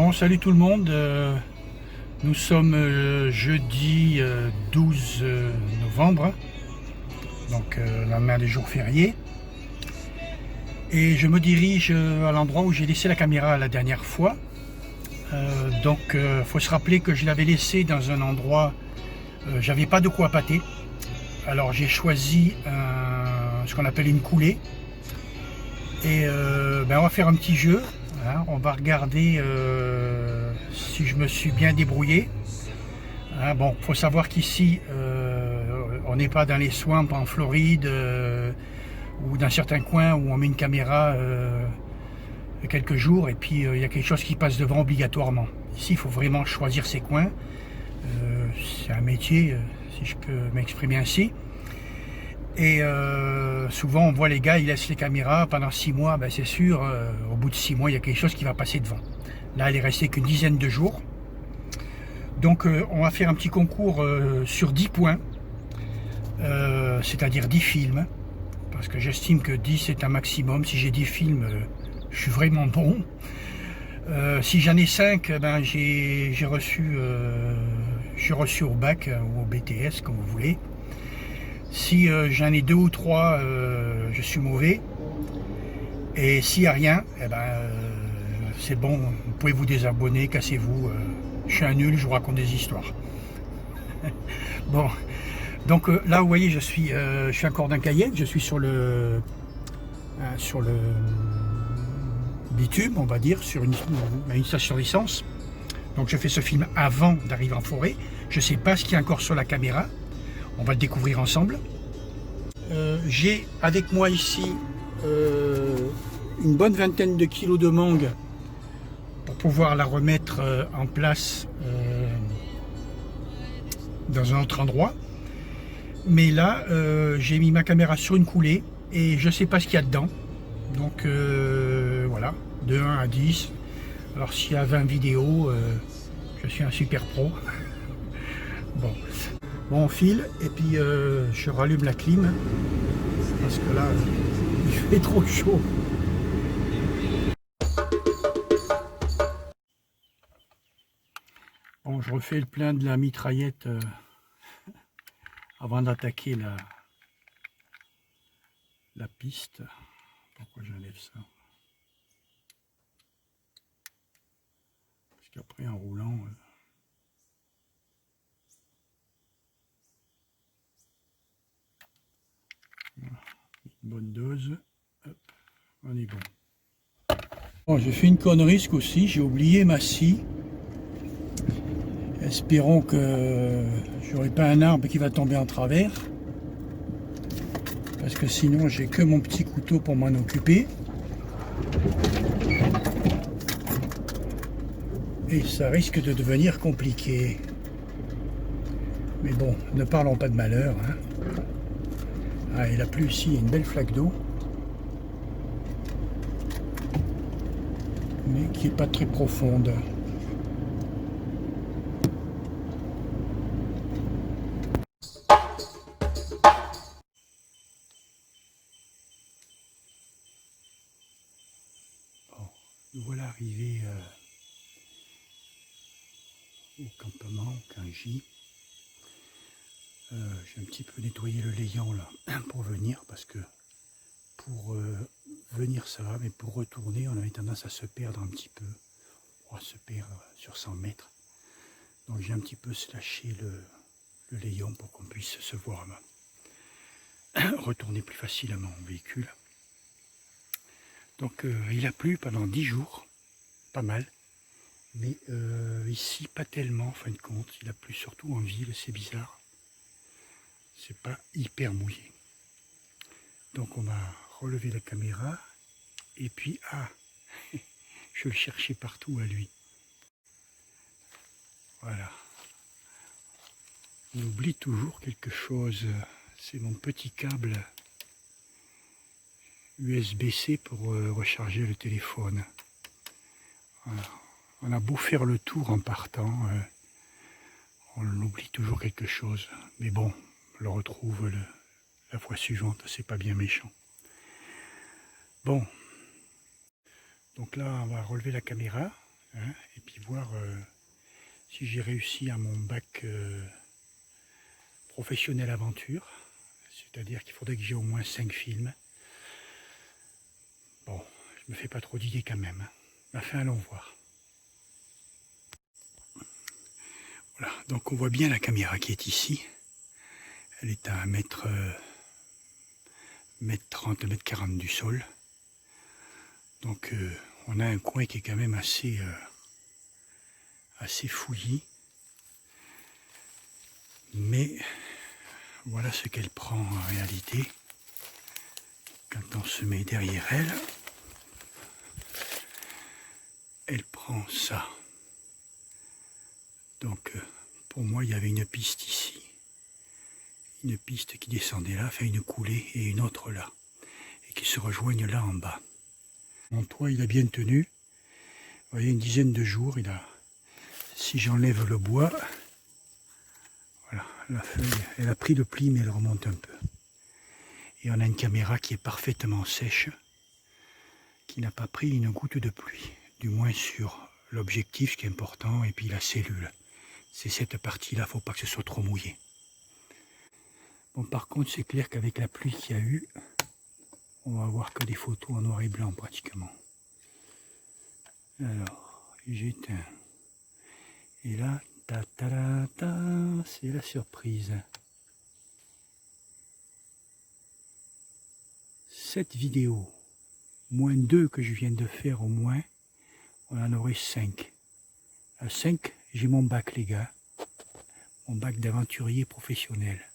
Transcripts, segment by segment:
Bon, salut tout le monde. Nous sommes jeudi 12 novembre, donc lendemain des jours fériés. Et je me dirige à l'endroit où j'ai laissé la caméra la dernière fois. Donc, faut se rappeler que je l'avais laissé dans un endroit, j'avais pas de quoi pâter. Alors, j'ai choisi ce qu'on appelle une coulée. Et on va faire un petit jeu. Hein, on va regarder si je me suis bien débrouillé. Hein, bon, faut savoir qu'ici, on n'est pas dans les swamps en Floride ou dans certains coins où on met une caméra quelques jours et puis il y a quelque chose qui passe devant obligatoirement. Ici, il faut vraiment choisir ses coins. C'est un métier, si je peux m'exprimer ainsi. Et souvent on voit les gars, ils laissent les caméras pendant 6 mois, ben c'est sûr, au bout de 6 mois il y a quelque chose qui va passer devant. Là elle est restée qu'une dizaine de jours. Donc on va faire un petit concours sur 10 points, c'est-à-dire 10 films, parce que j'estime que 10 est un maximum. Si j'ai 10 films, je suis vraiment bon. Si j'en ai 5, ben j'ai reçu au bac ou au BTS, comme vous voulez. Si j'en ai 2 ou 3, je suis mauvais. Et s'il n'y a rien, eh ben, c'est bon, vous pouvez vous désabonner, cassez-vous. Je suis un nul, je vous raconte des histoires. Bon, donc là vous voyez, je suis encore dans Cayenne, je suis sur le bitume, on va dire, sur une station d'essence. Donc je fais ce film avant d'arriver en forêt. Je ne sais pas ce qu'il y a encore sur la caméra. On va le découvrir ensemble. J'ai avec moi ici une bonne vingtaine de kilos de mangue pour pouvoir la remettre en place dans un autre endroit. Mais là, j'ai mis ma caméra sur une coulée et je ne sais pas ce qu'il y a dedans. Donc voilà, de 1 à 10. Alors s'il y a 20 vidéos, je suis un super pro. Bon. Bon, on file et puis je rallume la clim parce que là il fait trop chaud. Bon, je refais le plein de la mitraillette avant d'attaquer la piste. Pourquoi j'enlève ça? Parce qu'après en roulant... Voilà. Une bonne dose, hop, on est bon. Bon, j'ai fait une connerie ce coup-ci, j'ai oublié ma scie. Espérons que j'aurai pas un arbre qui va tomber en travers. Parce que sinon j'ai que mon petit couteau pour m'en occuper. Et ça risque de devenir compliqué. Mais bon, ne parlons pas de malheur. Hein. Ah, il a plu ici, il y a une belle flaque d'eau. Mais qui n'est pas très profonde. Bon, nous voilà arrivés au campement, au Quingy. J'ai un petit peu nettoyé le layant là pour venir, parce que pour venir ça va, mais pour retourner on avait tendance à se perdre un petit peu. On va se perdre sur 100 mètres. Donc j'ai un petit peu slashé le layant pour qu'on puisse se voir retourner plus facilement en véhicule. Donc il a plu pendant 10 jours, pas mal. Mais ici pas tellement en fin de compte. Il a plu surtout en ville, c'est bizarre. C'est pas hyper mouillé. Donc on va relever la caméra. Et puis, je le cherchais partout à lui. Voilà. On oublie toujours quelque chose. C'est mon petit câble USB-C pour recharger le téléphone. Voilà. On a beau faire le tour en partant, on oublie toujours quelque chose. Mais bon, on le retrouve la fois suivante, c'est pas bien méchant. Bon, donc là on va relever la caméra. hein, et puis voir si j'ai réussi à mon bac professionnel aventure. C'est-à-dire qu'il faudrait que j'ai au moins 5 films. Bon, je me fais pas trop d'idées quand même. Enfin, allons voir. Voilà, donc on voit bien la caméra qui est ici. Elle est à 1m30, 1m40 du sol. Donc on a un coin qui est quand même assez fouillis. Mais voilà ce qu'elle prend en réalité quand on se met derrière elle. Elle prend ça. Donc pour moi il y avait une piste ici. Une piste qui descendait là, fait une coulée et une autre là. Et qui se rejoignent là en bas. Mon toit il a bien tenu. Vous voyez, une dizaine de jours. Si j'enlève le bois, voilà, la feuille, elle a pris le pli mais elle remonte un peu. Et on a une caméra qui est parfaitement sèche, qui n'a pas pris une goutte de pluie, du moins sur l'objectif, ce qui est important, et puis la cellule. C'est cette partie-là, il ne faut pas que ce soit trop mouillé. Bon, par contre, c'est clair qu'avec la pluie qu'il y a eu, on va avoir que des photos en noir et blanc pratiquement. Alors, j'éteins. Et là, c'est la surprise. Cette vidéo, moins 2 que je viens de faire au moins, on en aurait 5. À 5, j'ai mon bac les gars. Mon bac d'aventurier professionnel.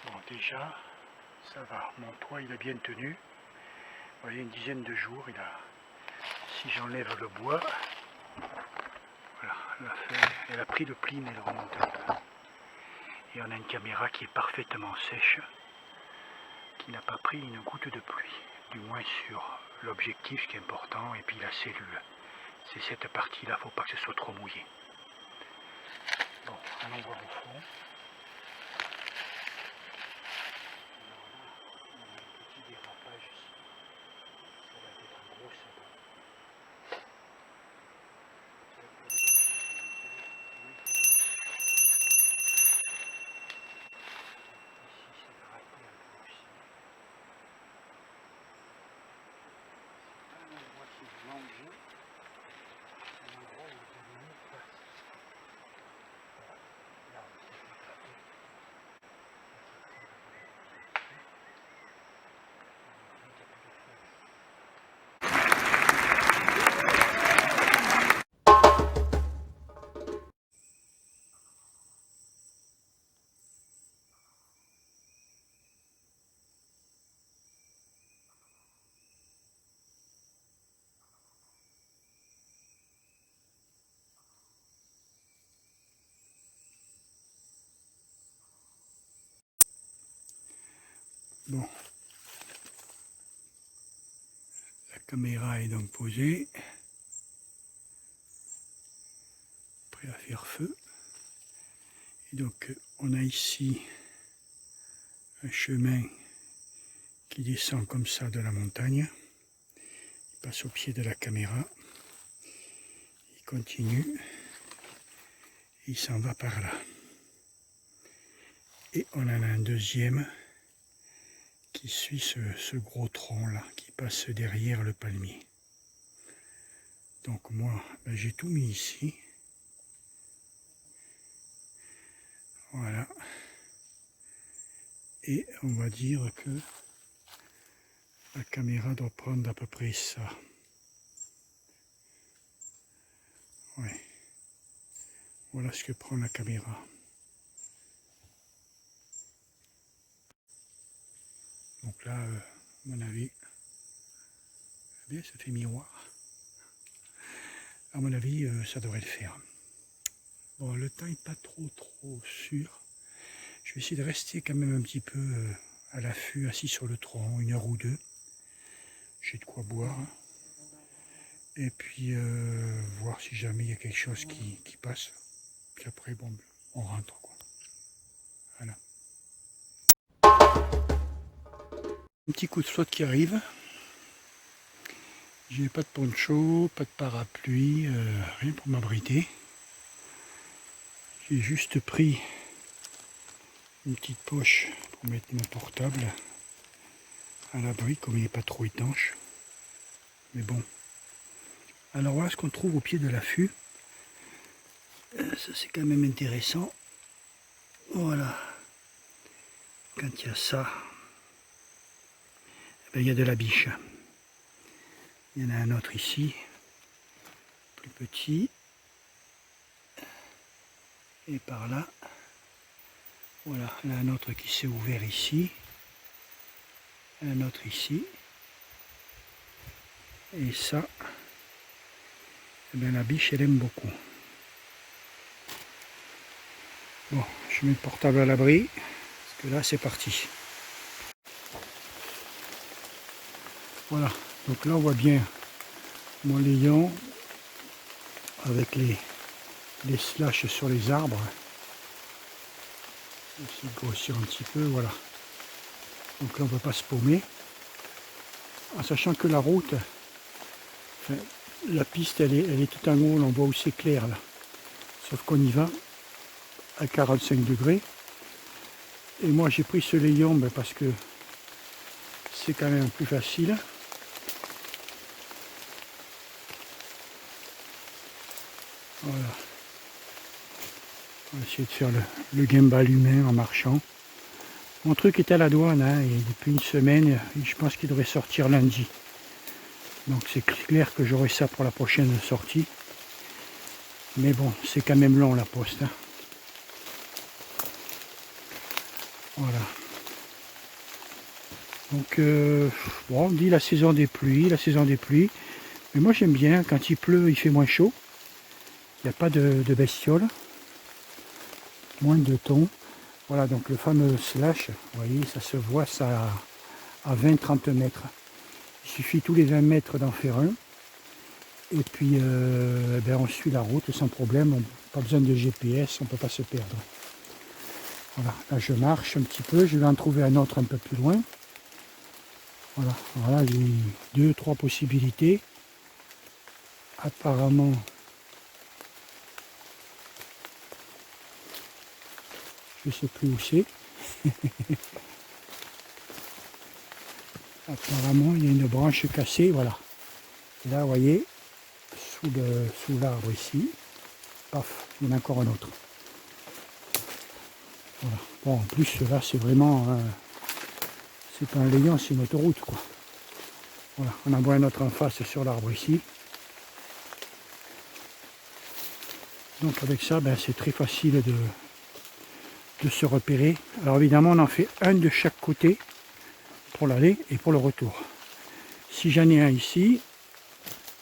Bon, déjà, Ça va, mon toit il est bien tenu. Vous voyez, une dizaine de jours, si j'enlève le bois, voilà, elle a pris le pli, mais elle remonte un peu. Et on a une caméra qui est parfaitement sèche, qui n'a pas pris une goutte de pluie, du moins sur l'objectif, ce qui est important, et puis la cellule. C'est cette partie-là, il ne faut pas que ce soit trop mouillé. Bon, allons voir au fond. Dérapage ici, ça va être un gros sabot. Ici c'est gratté un peu aussi. C'est pas un endroit qui est mangé, c'est un endroit où il y a des murs passent. Voilà, là on s'est fait gratter. Bon, la caméra est donc posée, prêt à faire feu. Et donc on a ici un chemin qui descend comme ça de la montagne, il passe au pied de la caméra, il continue, il s'en va par là. Et on en a un deuxième qui suit ce gros tronc là, qui passe derrière le palmier. Donc moi, j'ai tout mis ici. Voilà. Et on va dire que la caméra doit prendre à peu près ça. Ouais. Voilà ce que prend la caméra. Donc là, à mon avis, eh bien, ça fait miroir. À mon avis, ça devrait le faire. Bon, le temps n'est pas trop sûr. Je vais essayer de rester quand même un petit peu à l'affût, assis sur le tronc, 1 heure ou 2. J'ai de quoi boire. Et puis, voir si jamais il y a quelque chose qui passe. Puis après, bon, on rentre, quoi. Voilà. Un petit coup de flotte qui arrive. J'ai pas de poncho, pas de parapluie, rien pour m'abriter. J'ai juste pris une petite poche pour mettre mon portable à l'abri, comme il n'est pas trop étanche. Mais bon. Alors voilà ce qu'on trouve au pied de l'affût. Ça c'est quand même intéressant. Voilà. Quand il y a ça, eh bien, il y a de la biche. Il y en a un autre ici, plus petit. Et par là, voilà, là un autre qui s'est ouvert ici. Un autre ici. Et ça, eh bien, la biche elle aime beaucoup. Bon, je mets le portable à l'abri, parce que là c'est parti. Voilà, donc là on voit bien mon lion avec les slashes sur les arbres. Essayer de grossir un petit peu, voilà. Donc là on ne peut pas se paumer. En sachant que la route, enfin, la piste elle est tout en haut, on voit où c'est clair là. Sauf qu'on y va à 45 degrés. Et moi j'ai pris ce lion parce que c'est quand même plus facile. Voilà. On va essayer de faire le gimbal humain en marchant. Mon truc est à la douane, hein, et depuis 1 semaine, et je pense qu'il devrait sortir lundi. Donc c'est clair que j'aurai ça pour la prochaine sortie. Mais bon, c'est quand même long la poste. Hein. Voilà. Donc, bon, on dit la saison des pluies, la saison des pluies. Mais moi j'aime bien, quand il pleut, il fait moins chaud. Il n'y a pas de bestioles. Moins de thon. Voilà, donc le fameux slash, vous voyez, ça se voit ça à 20-30 mètres. Il suffit tous les 20 mètres d'en faire un. Et puis, ben on suit la route sans problème. Pas besoin de GPS, on ne peut pas se perdre. Voilà, là je marche un petit peu, je vais en trouver un autre un peu plus loin. Voilà, voilà, j'ai 2-3 possibilités. Apparemment, je ne sais plus où c'est. Apparemment, il y a une branche cassée, voilà. Et là, vous voyez, sous l'arbre ici, paf, il y en a encore un autre. Voilà. Bon, en plus, là, c'est vraiment, c'est pas un layant, c'est une autoroute, quoi. Voilà, on en voit un autre en face sur l'arbre ici. Donc avec ça, ben, c'est très facile de se repérer. Alors évidemment, on en fait un de chaque côté pour l'aller et pour le retour. Si j'en ai un ici,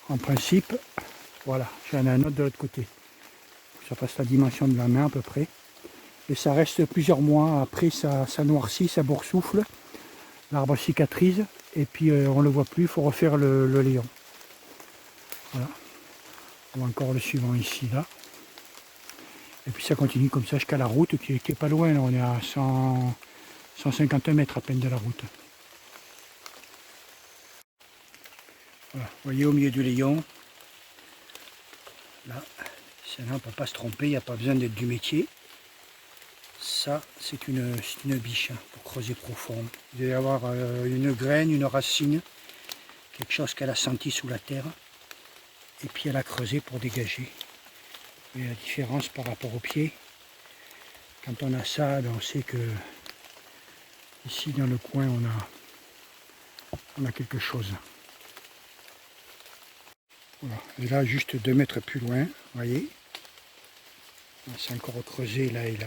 en principe, voilà, j'en ai un autre de l'autre côté. Ça fasse la dimension de la main à peu près. Et ça reste plusieurs mois. Après, ça noircit, ça boursoufle. L'arbre cicatrise. Et puis, on ne le voit plus. Il faut refaire le layant. Voilà. On voit encore le suivant ici, là. Et puis, ça continue comme ça jusqu'à la route qui est pas loin. Là. On est à 150 mètres à peine de la route. Voilà. Vous voyez au milieu du layant. Là, on ne peut pas se tromper. Il n'y a pas besoin d'être du métier. Ça, c'est une biche, hein, pour creuser profond. Il doit y avoir une graine, une racine, quelque chose qu'elle a senti sous la terre. Et puis elle a creusé pour dégager. Et la différence par rapport au pied, quand on a ça, ben on sait que ici dans le coin, on a quelque chose. Voilà. Et là, juste 2 mètres plus loin, vous voyez, c'est encore creusé là et là.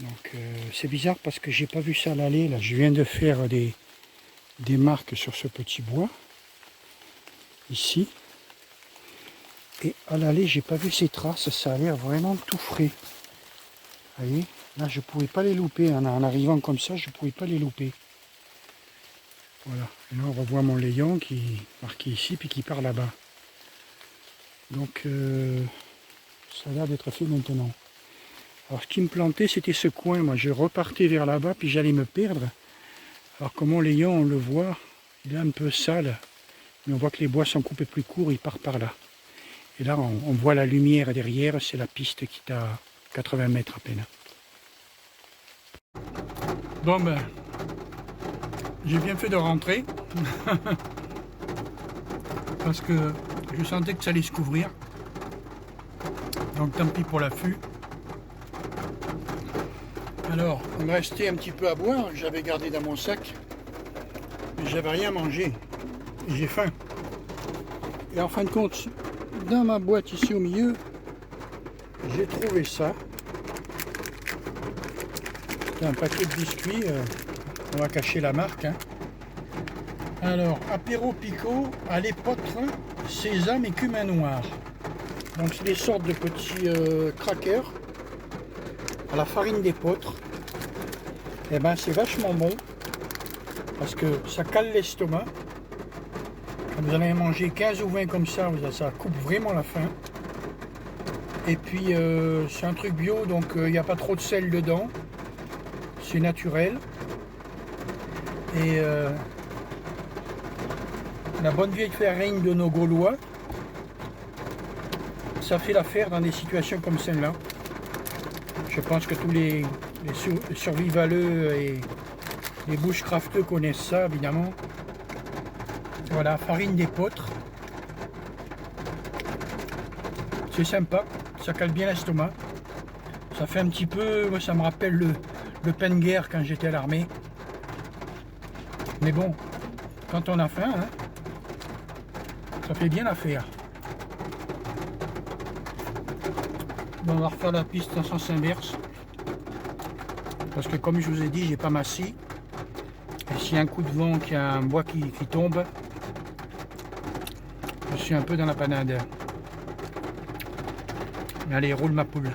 Donc c'est bizarre parce que j'ai pas vu ça à l'aller. Là, je viens de faire des marques sur ce petit bois ici. Et à l'aller, j'ai pas vu ces traces. Ça a l'air vraiment tout frais. Vous voyez, là je pouvais pas les louper. En arrivant comme ça, je pouvais pas les louper. Voilà. Et là on revoit mon layant qui est marqué ici puis qui part là-bas. Donc ça a l'air d'être fait maintenant. Alors ce qui me plantait, c'était ce coin. Moi, je repartais vers là-bas, puis j'allais me perdre. Alors que mon layant, on le voit, il est un peu sale. Mais on voit que les bois sont coupés plus courts, il part par là. Et là, on voit la lumière derrière, c'est la piste qui est à 80 mètres à peine. Bon ben, j'ai bien fait de rentrer. Parce que je sentais que ça allait se couvrir. Donc tant pis pour l'affût. Alors, il me restait un petit peu à boire, j'avais gardé dans mon sac, mais j'avais rien mangé, et j'ai faim. Et en fin de compte, dans ma boîte ici au milieu, j'ai trouvé ça. C'est un paquet de biscuits, on va cacher la marque. Hein. Alors, apéro picot à l'épeautre, sésame et cumin noir. Donc c'est des sortes de petits crackers à la farine d'épeautre. Et ben c'est vachement bon parce que ça cale l'estomac. Quand vous allez manger 15 ou 20 comme ça coupe vraiment la faim. Et puis c'est un truc bio, donc il n'y a pas trop de sel dedans. C'est naturel. Et la bonne vieille farine de nos Gaulois, ça fait l'affaire dans des situations comme celle-là. Je pense que tous les survivaleux et les bushcrafteux connaissent ça, évidemment. Voilà, farine d'épeautre. C'est sympa, ça cale bien l'estomac. Ça fait un petit peu, moi, ça me rappelle le pain de guerre quand j'étais à l'armée. Mais bon, quand on a faim, hein, ça fait bien l'affaire. Bon, on va refaire la piste en sens inverse. parce que comme je vous ai dit, j'ai pas ma scie. Et s'il y a un coup de vent, qu'il y a un bois qui tombe, je suis un peu dans la panade. Allez, roule ma poule.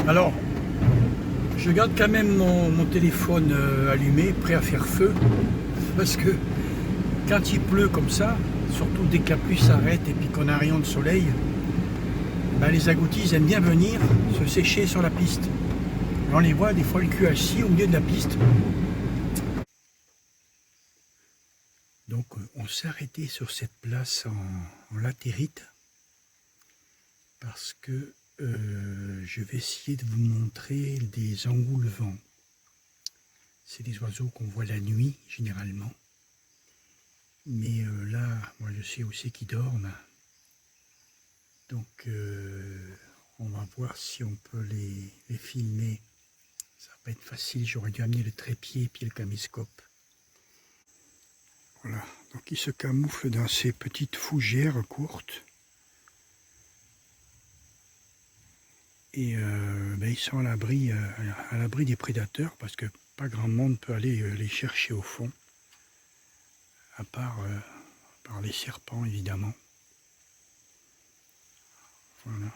Alors, je garde quand même mon téléphone allumé, prêt à faire feu, parce que quand il pleut comme ça, surtout dès que la pluie s'arrête et puis qu'on a un rayon de soleil, ben les agoutis ils aiment bien venir se sécher sur la piste. Et on les voit des fois le cul assis au milieu de la piste. Donc on s'est arrêté sur cette place en latérite parce que je vais essayer de vous montrer des engoulevents. C'est des oiseaux qu'on voit la nuit généralement. Mais là, moi je sais où c'est qu'ils dorment. Donc on va voir si on peut les filmer. Ça va pas être facile, j'aurais dû amener le trépied et puis le caméscope. Voilà, donc ils se camouflent dans ces petites fougères courtes. Et ils sont à l'abri des prédateurs parce que pas grand monde peut aller les chercher au fond. À part les serpents évidemment. Voilà.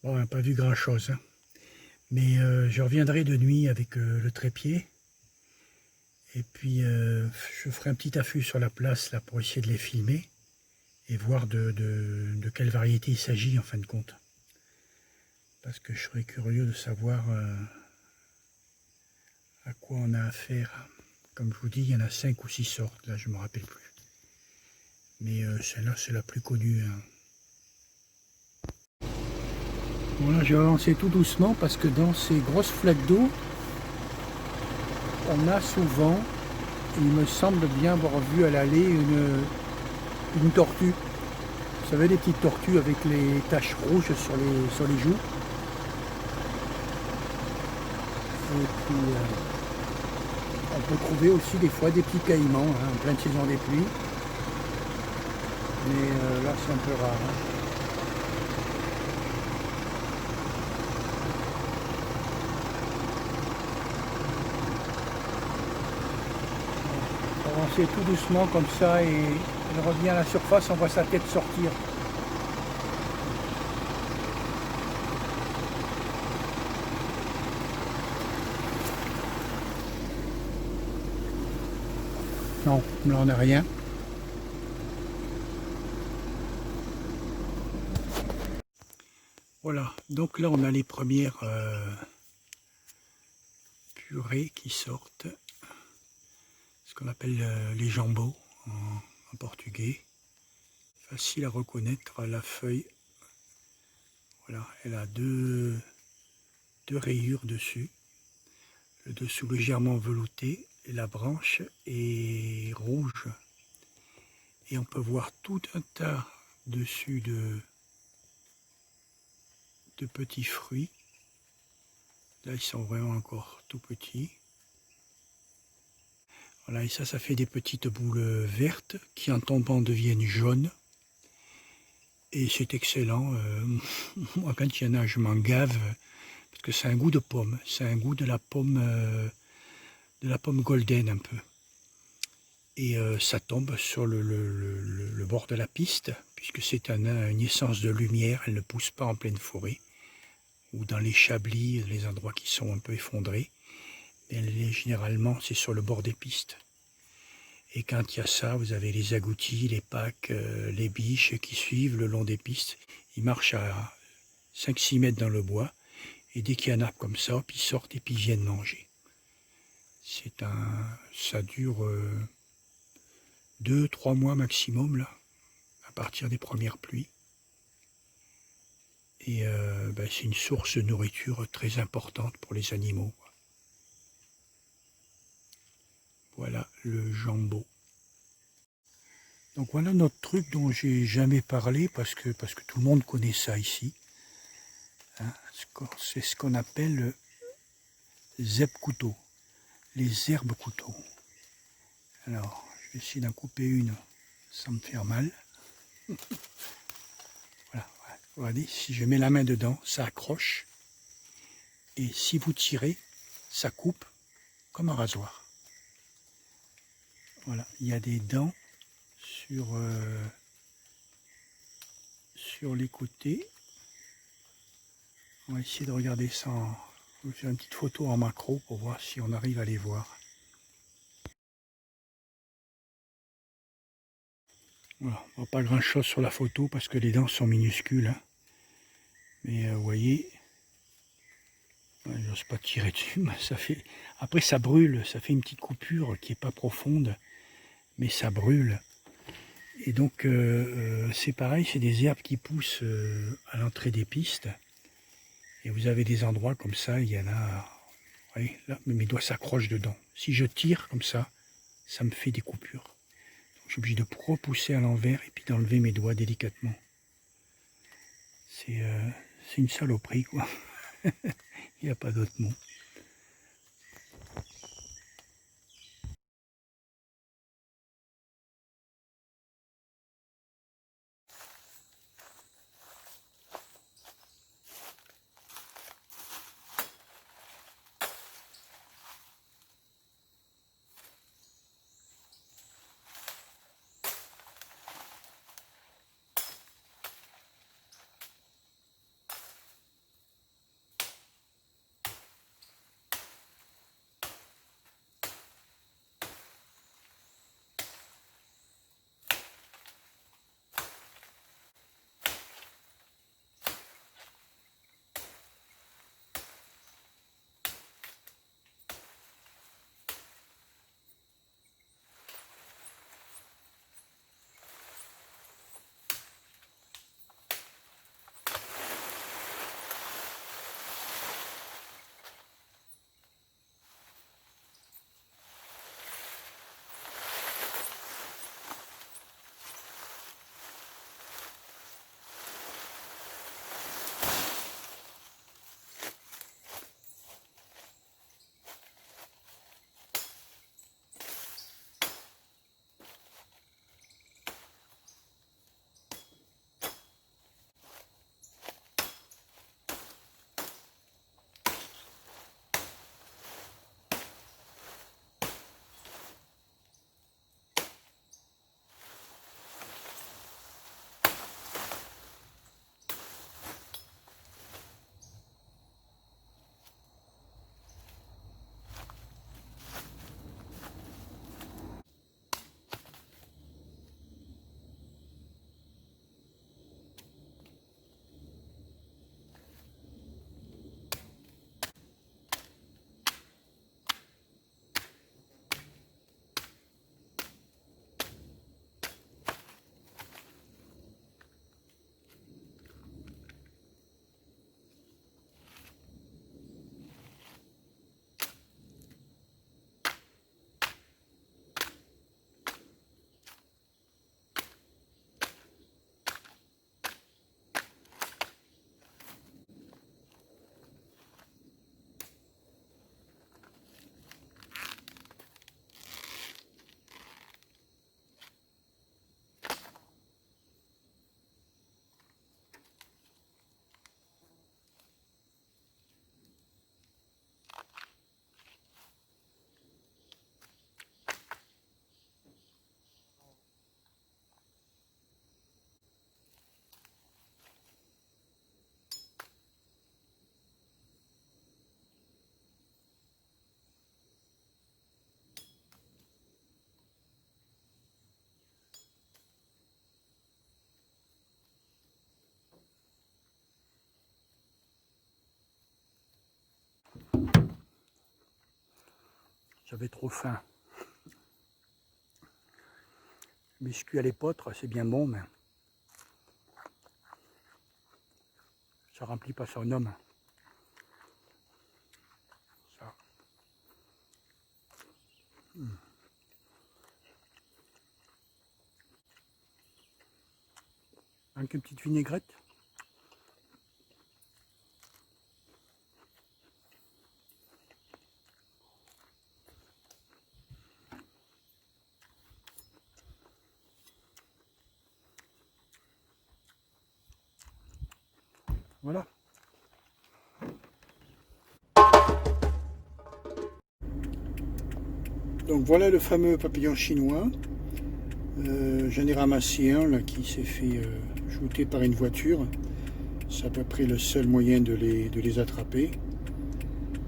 Bon, on n'a pas vu grand chose, hein. Mais je reviendrai de nuit avec le trépied. Et puis je ferai un petit affût sur la place là, pour essayer de les filmer. Et voir de quelle variété il s'agit en fin de compte. Parce que je serais curieux de savoir à quoi on a affaire. Comme je vous dis, il y en a 5 ou 6 sortes, là je ne me rappelle plus. Mais celle-là c'est la plus connue, hein. Voilà, je vais avancer tout doucement parce que dans ces grosses flaques d'eau, on a souvent, il me semble bien avoir vu à l'aller une tortue. Vous savez, les petites tortues avec les taches rouges sur les joues. Et puis, on peut trouver aussi des fois des petits caïmans, hein, en pleine saison des pluies. Mais là, c'est un peu rare, hein. Avancer tout doucement comme ça et il revient à la surface, on voit sa tête sortir. Non, là on n'a rien. Voilà, donc là on a les premières purées qui sortent. Ce qu'on appelle les jambeaux en portugais. Facile à reconnaître la feuille. Voilà, elle a deux rayures dessus. Le dessous légèrement velouté et la branche est rouge. Et on peut voir tout un tas dessus de petits fruits. Là, ils sont vraiment encore tout petits. Voilà, et ça fait des petites boules vertes qui en tombant deviennent jaunes. Et c'est excellent. Moi, quand il y en a, je m'en gave parce que c'est un goût de pomme. C'est un goût de la pomme golden un peu. Et ça tombe sur le bord de la piste puisque c'est une essence de lumière. Elle ne pousse pas en pleine forêt ou dans les chablis, les endroits qui sont un peu effondrés. Généralement, c'est sur le bord des pistes. Et quand il y a ça, vous avez les agoutis, les pacs, les biches qui suivent le long des pistes. Ils marchent à 5-6 mètres dans le bois Et dès qu'il y a un arbre comme ça, hop, ils sortent et puis ils viennent manger. Ça dure 2-3 mois maximum, là, à partir des premières pluies. Et c'est une source de nourriture très importante pour les animaux. Voilà le jambeau. Donc voilà notre truc dont j'ai jamais parlé parce que tout le monde connaît ça ici. Hein, c'est ce qu'on appelle le zeb-couteau, les herbes-couteaux. Alors, je vais essayer d'en couper une sans me faire mal. Voilà, regardez, si je mets la main dedans, ça accroche. Et si vous tirez, ça coupe comme un rasoir. Voilà, il y a des dents sur les côtés. On va essayer de regarder ça. Je vais faire une petite photo en macro pour voir si on arrive à les voir. Voilà, on voit pas grand chose sur la photo parce que les dents sont minuscules. Hein. Mais vous voyez, j'ose pas tirer dessus, mais ça fait. Après ça brûle, ça fait une petite coupure qui est pas profonde, mais ça brûle. Et donc c'est pareil, c'est des herbes qui poussent à l'entrée des pistes. Et vous avez des endroits comme ça, il y en a. Vous voyez, là, mes doigts s'accrochent dedans. Si je tire comme ça me fait des coupures. Donc, je suis obligé de repousser à l'envers et puis d'enlever mes doigts délicatement. C'est une saloperie, quoi. Il n'y a pas d'autre mot. va être trop fin. Biscuit à l'épeautre, c'est bien bon, mais ça remplit pas son homme. Ça. Avec une petite vinaigrette. Voilà. Donc voilà le fameux papillon chinois. J'en ai ramassé un là, qui s'est fait shooter par une voiture. C'est à peu près le seul moyen de les attraper.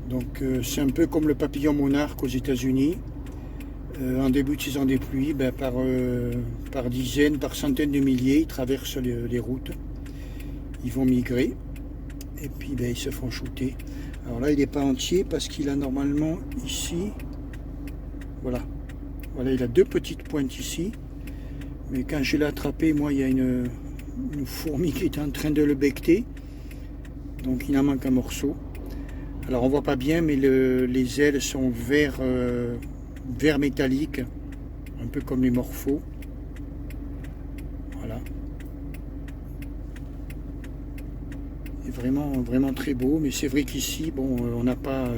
Donc c'est un peu comme le papillon monarque aux États-Unis. En début de saison des pluies, par dizaines, par centaines de milliers, ils traversent les routes. Ils vont migrer et puis ils se font shooter. Alors là, il n'est pas entier parce qu'il a normalement ici, voilà, il a deux petites pointes ici. Mais quand je l'ai attrapé, moi, il y a une fourmi qui est en train de le becqueter. Donc il en manque un morceau. Alors on voit pas bien, mais les ailes sont vert métallique, un peu comme les morphos. Voilà. C'est vraiment très beau, mais c'est vrai qu'ici, bon, on n'a pas,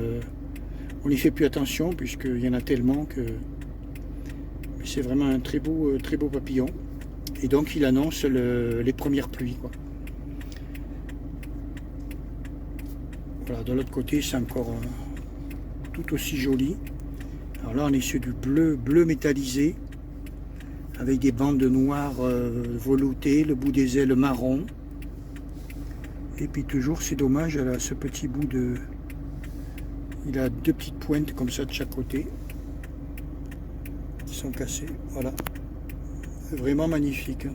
on n'y fait plus attention puisqu'il y en a tellement que. Mais c'est vraiment un très beau papillon. Et donc il annonce les premières pluies, quoi. Voilà, de l'autre côté, c'est encore tout aussi joli. Alors là, on est sur du bleu métallisé, avec des bandes noires veloutées, le bout des ailes marron. Et puis toujours, c'est dommage, elle a ce petit bout de... Il a deux petites pointes comme ça de chaque côté, qui sont cassées. Voilà, vraiment magnifique.